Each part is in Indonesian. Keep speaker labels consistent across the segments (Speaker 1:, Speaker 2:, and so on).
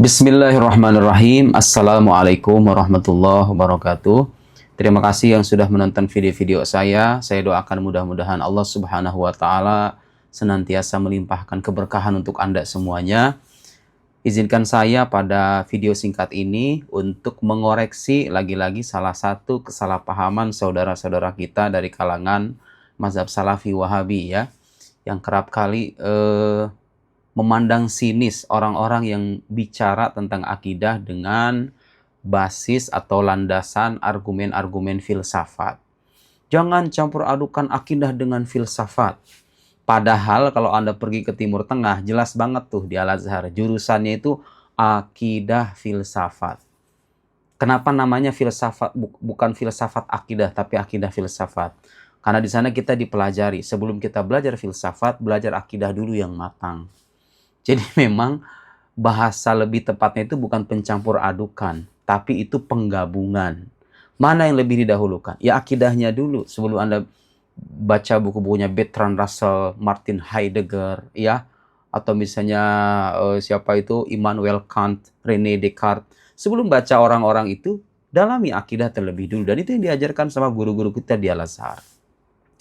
Speaker 1: Bismillahirrahmanirrahim. Assalamualaikum warahmatullahi wabarakatuh. Terima kasih yang sudah menonton video-video saya. Saya doakan mudah-mudahan Allah Subhanahu wa Ta'ala senantiasa melimpahkan keberkahan untuk Anda semuanya. Izinkan saya pada video singkat ini untuk mengoreksi lagi-lagi salah satu kesalahpahaman saudara-saudara kita dari kalangan mazhab Salafi Wahabi ya, yang kerap kali memandang sinis orang-orang yang bicara tentang akidah dengan basis atau landasan argumen-argumen filsafat. Jangan campur adukan akidah dengan filsafat. Padahal kalau Anda pergi ke Timur Tengah, jelas banget tuh di Al-Azhar, jurusannya itu akidah filsafat. Kenapa namanya filsafat, bukan filsafat akidah, tapi akidah filsafat? Karena di sana kita dipelajari, sebelum kita belajar filsafat, belajar akidah dulu yang matang. Jadi memang bahasa lebih tepatnya itu bukan pencampur adukan, tapi itu penggabungan. Mana yang lebih didahulukan? Ya akidahnya dulu sebelum Anda baca buku-bukunya Bertrand Russell, Martin Heidegger, ya, atau misalnya siapa itu Immanuel Kant, René Descartes. Sebelum baca orang-orang itu, dalami akidah terlebih dulu. Dan itu yang diajarkan sama guru-guru kita di Al-Azhar.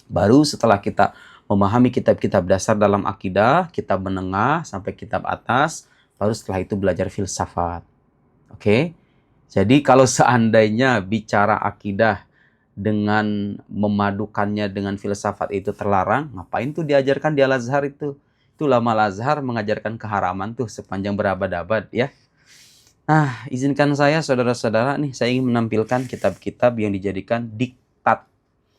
Speaker 1: Baru setelah kita memahami kitab-kitab dasar dalam akidah, kitab menengah sampai kitab atas, baru setelah itu belajar filsafat. Oke? Jadi kalau seandainya bicara akidah dengan memadukannya dengan filsafat itu terlarang, ngapain tuh diajarkan di Al-Azhar itu? Itu ulama Al-Azhar mengajarkan keharaman tuh sepanjang berabad-abad ya. Nah, izinkan saya saudara-saudara nih, saya ingin menampilkan kitab-kitab yang dijadikan diktat.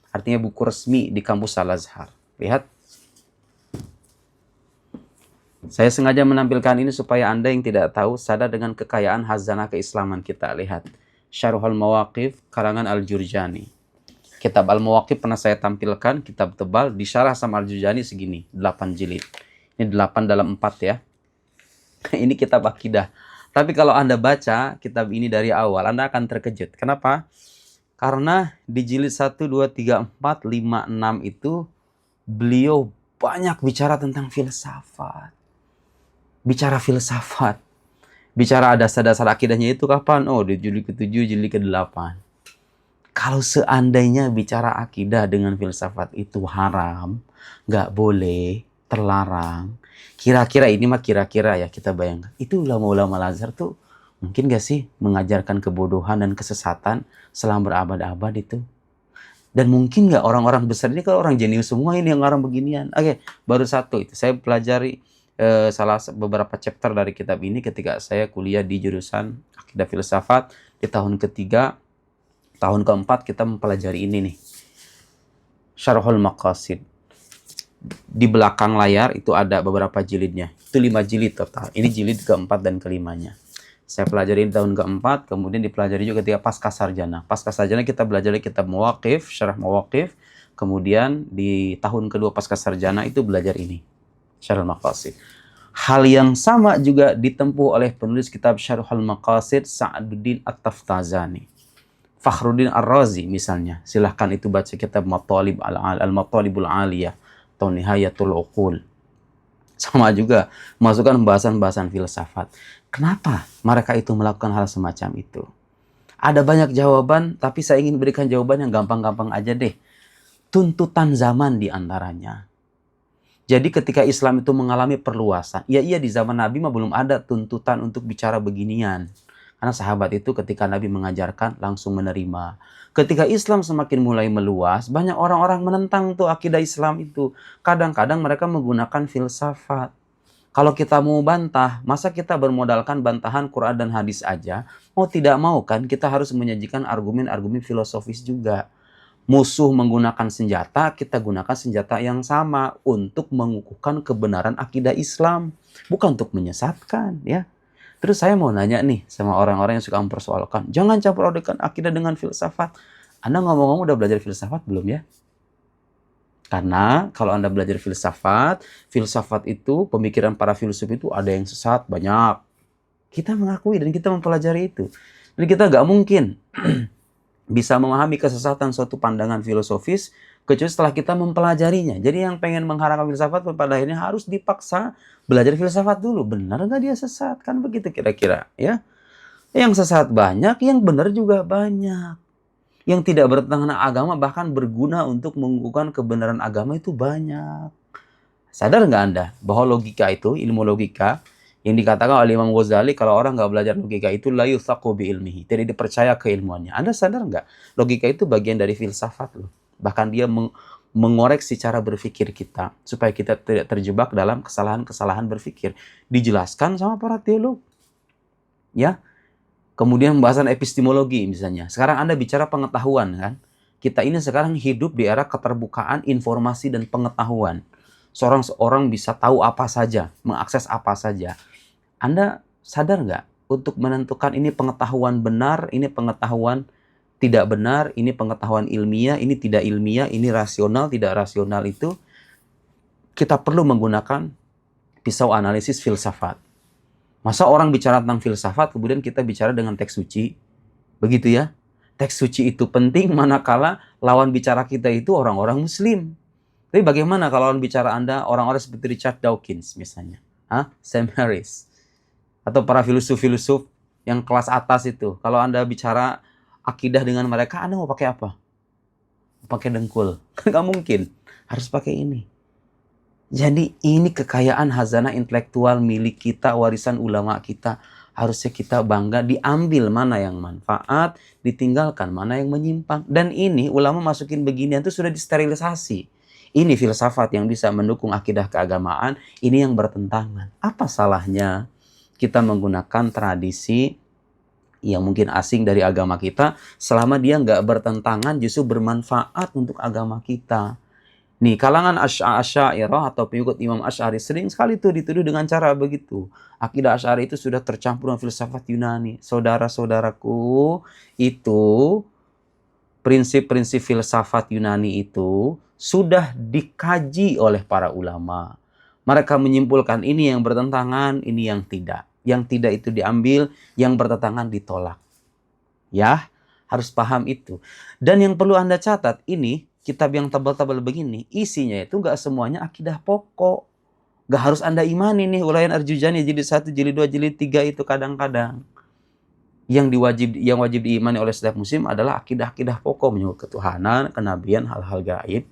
Speaker 1: Artinya buku resmi di kampus Al-Azhar. Lihat. Saya sengaja menampilkan ini supaya Anda yang tidak tahu sadar dengan kekayaan hazanah keislaman kita. Lihat. Syarhul Mawaqif karangan Al-Jurjani. Kitab Al-Mawaqif pernah saya tampilkan, kitab tebal, disyarah sama Al-Jurjani segini, 8 jilid. Ini 8 dalam 4 ya. Ini kitab akidah. Tapi kalau Anda baca kitab ini dari awal, Anda akan terkejut. Kenapa? Karena di jilid 1, 2, 3, 4, 5, 6 itu beliau banyak bicara tentang filsafat. Bicara filsafat. Bicara dasar-dasar akidahnya itu kapan? Oh, di jilid ke-7, jilid ke-8. Kalau seandainya bicara akidah dengan filsafat itu haram, nggak boleh, terlarang. Kira-kira ini mah kira-kira ya kita bayangkan. Itu ulama-ulama Al-Azhar tuh mungkin nggak sih mengajarkan kebodohan dan kesesatan selama berabad-abad itu? Dan mungkin nggak orang-orang besar ini kalau orang jenius semua ini yang orang beginian. Oke, baru satu itu. Saya pelajari beberapa chapter dari kitab ini ketika saya kuliah di jurusan akidah filsafat di tahun ketiga. Tahun keempat kita mempelajari ini nih. Syarhul Maqasid. Di belakang layar itu ada beberapa jilidnya. Itu 5 jilid total. Ini jilid keempat dan kelimanya. Saya pelajari di tahun keempat, kemudian dipelajari juga ketika pasca sarjana. Pasca sarjana kita belajar kitab Mawaqif, Syarah Mawaqif. Kemudian di tahun kedua pasca sarjana itu belajar ini, Syarhul Maqasid. Hal yang sama juga ditempuh oleh penulis kitab Syarhul Maqasid, Sa'aduddin At-Taftazani. Fakhruddin Ar-Razi misalnya. Silahkan itu baca kitab Al-Matalibul Aliyah atau Nihayatul Uqul. Sama juga masukkan bahasan-bahasan filsafat. Kenapa mereka itu melakukan hal semacam itu? Ada banyak jawaban, tapi saya ingin berikan jawaban yang gampang-gampang aja deh. Tuntutan zaman di antaranya. Jadi ketika Islam itu mengalami perluasan, iya di zaman Nabi mah belum ada tuntutan untuk bicara beginian. Karena sahabat itu ketika Nabi mengajarkan langsung menerima. Ketika Islam semakin mulai meluas, banyak orang-orang menentang tuh akidah Islam itu. Kadang-kadang mereka menggunakan filsafat. Kalau kita mau bantah, masa kita bermodalkan bantahan Quran dan hadis aja? Mau tidak mau kan kita harus menyajikan argumen-argumen filosofis juga. Musuh menggunakan senjata, kita gunakan senjata yang sama untuk mengukuhkan kebenaran akidah Islam. Bukan untuk menyesatkan ya. Terus saya mau nanya nih sama orang-orang yang suka mempersoalkan, jangan campur adukan akidah dengan filsafat. Anda ngomong-ngomong udah belajar filsafat belum ya? Karena kalau Anda belajar filsafat, filsafat itu, pemikiran para filsuf itu ada yang sesat, banyak. Kita mengakui dan kita mempelajari itu. Dan kita nggak mungkin bisa memahami kesesatan suatu pandangan filosofis kecuali setelah kita mempelajarinya. Jadi yang pengen mengharapkan filsafat pada akhirnya harus dipaksa belajar filsafat dulu. Benar nggak dia sesat? Kan begitu kira-kira, ya. Yang sesat banyak, yang benar juga banyak. Yang tidak bertentangan dengan agama bahkan berguna untuk mengukuhkan kebenaran agama itu banyak. Sadar nggak Anda bahwa logika itu, ilmu logika, yang dikatakan oleh Imam Ghazali, kalau orang nggak belajar logika itu la yuthaqu bi ilmihi, tidak dipercaya keilmuannya. Anda sadar nggak? Logika itu bagian dari filsafat loh. Bahkan dia mengoreksi cara berpikir kita supaya kita tidak terjebak dalam kesalahan-kesalahan berpikir. Dijelaskan sama para teolog. Ya. Kemudian pembahasan epistemologi misalnya. Sekarang Anda bicara pengetahuan kan? Kita ini sekarang hidup di era keterbukaan informasi dan pengetahuan. Seorang bisa tahu apa saja, mengakses apa saja. Anda sadar nggak untuk menentukan ini pengetahuan benar, ini pengetahuan tidak benar, ini pengetahuan ilmiah, ini tidak ilmiah, ini rasional, tidak rasional itu kita perlu menggunakan pisau analisis filsafat. Masa orang bicara tentang filsafat kemudian kita bicara dengan teks suci? Begitu ya. Teks suci itu penting manakala lawan bicara kita itu orang-orang muslim. Tapi bagaimana kalau lawan bicara Anda orang-orang seperti Richard Dawkins misalnya? Sam Harris. Atau para filosof-filosof yang kelas atas itu. Kalau Anda bicara akidah dengan mereka, Anda mau pakai apa? Pakai dengkul. Nggak mungkin. Harus pakai ini. Jadi ini kekayaan hazanah intelektual milik kita, warisan ulama kita. Harusnya kita bangga, diambil mana yang manfaat, ditinggalkan mana yang menyimpang. Dan ini ulama masukin beginian itu sudah disterilisasi. Ini filsafat yang bisa mendukung akidah keagamaan, ini yang bertentangan. Apa salahnya kita menggunakan tradisi yang mungkin asing dari agama kita, selama dia nggak bertentangan, justru bermanfaat untuk agama kita. Nih, kalangan Asy'ariyah atau pengikut Imam Asy'ari sering sekali tuh dituduh dengan cara begitu. Akidah Asy'ari itu sudah tercampur dengan filsafat Yunani. Saudara-saudaraku, itu prinsip-prinsip filsafat Yunani itu sudah dikaji oleh para ulama. Mereka menyimpulkan ini yang bertentangan, ini yang tidak. Yang tidak itu diambil, yang bertentangan ditolak. Ya, harus paham itu. Dan yang perlu Anda catat, ini kitab yang tebal-tebal begini, isinya itu nggak semuanya akidah pokok. Nggak harus Anda imani nih, Ulayan Arjujani jilid 1, jilid 2, jilid 3 itu kadang-kadang. Yang wajib diimani oleh setiap muslim adalah akidah-akidah pokok, menyangkut ketuhanan, kenabian, hal-hal gaib.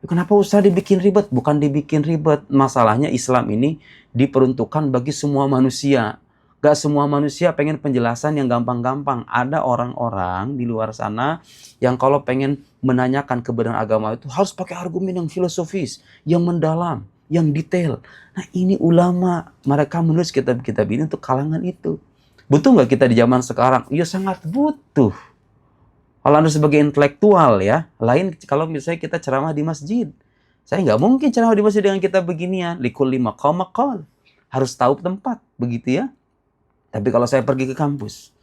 Speaker 1: Kenapa usah dibikin ribet? Bukan dibikin ribet. Masalahnya Islam ini diperuntukkan bagi semua manusia. Gak semua manusia pengen penjelasan yang gampang-gampang. Ada orang-orang di luar sana yang kalau pengen menanyakan kebenaran agama itu harus pakai argumen yang filosofis, yang mendalam, yang detail. Nah ini ulama, mereka menulis kitab-kitab ini untuk kalangan itu. Butuh nggak kita di zaman sekarang? Ya sangat butuh. Kalau Anda sebagai intelektual ya, lain kalau misalnya kita ceramah di masjid. Saya nggak mungkin ceramah di masjid dengan kita beginian. Likulli maqam maqal. Harus tahu tempat, begitu ya. Tapi kalau saya pergi ke kampus,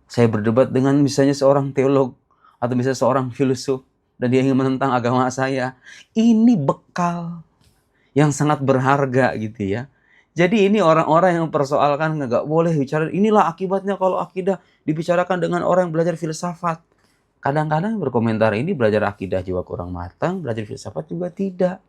Speaker 1: saya berdebat dengan misalnya seorang teolog, atau misalnya seorang filosof, dan dia ingin menentang agama saya, ini bekal yang sangat berharga gitu ya. Jadi ini orang-orang yang mempersoalkan nggak boleh bicara, inilah akibatnya kalau akidah dibicarakan dengan orang yang belajar filsafat. Kadang-kadang berkomentar ini belajar akidah juga kurang matang, belajar filsafat juga tidak.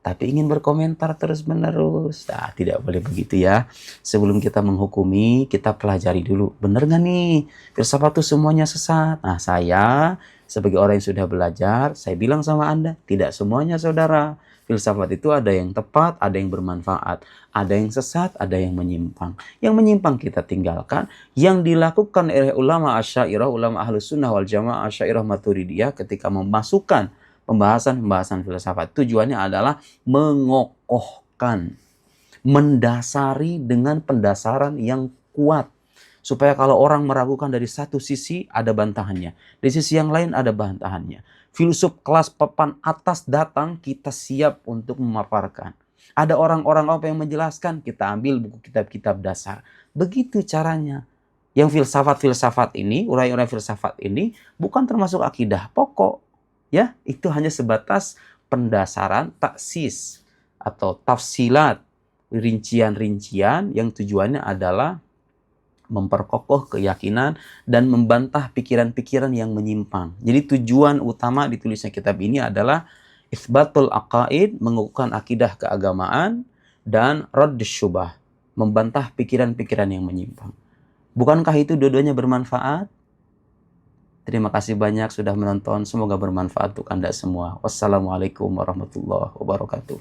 Speaker 1: Tapi ingin berkomentar terus-menerus. Nah, tidak boleh begitu ya. Sebelum kita menghukumi, kita pelajari dulu. Benar nggak nih? Filsafat itu semuanya sesat. Nah, saya sebagai orang yang sudah belajar, saya bilang sama Anda, tidak semuanya saudara. Filsafat itu ada yang tepat, ada yang bermanfaat. Ada yang sesat, ada yang menyimpang. Yang menyimpang kita tinggalkan. Yang dilakukan oleh ulama Asy'ariyah, ulama Ahlus Sunnah wal Jamaah Asy'ariyah Maturidiyah ketika memasukkan pembahasan filsafat. Tujuannya adalah mengokohkan, mendasari dengan pendasaran yang kuat. Supaya kalau orang meragukan dari satu sisi ada bantahannya. Di sisi yang lain ada bantahannya. Filsuf kelas papan atas datang, kita siap untuk memaparkan. Ada orang-orang apa yang menjelaskan, kita ambil buku kitab-kitab dasar. Begitu caranya. Yang filsafat-filsafat ini, uraian-uraian filsafat ini bukan termasuk akidah pokok. Ya, itu hanya sebatas pendasaran taksis atau tafsilat, rincian-rincian yang tujuannya adalah memperkokoh keyakinan, dan membantah pikiran-pikiran yang menyimpang. Jadi tujuan utama ditulisnya kitab ini adalah itsbatul aqaid, mengukuhkan akidah keagamaan, dan raddus syubah, membantah pikiran-pikiran yang menyimpang. Bukankah itu dua-duanya bermanfaat? Terima kasih banyak sudah menonton. Semoga bermanfaat untuk Anda semua. Wassalamualaikum warahmatullahi wabarakatuh.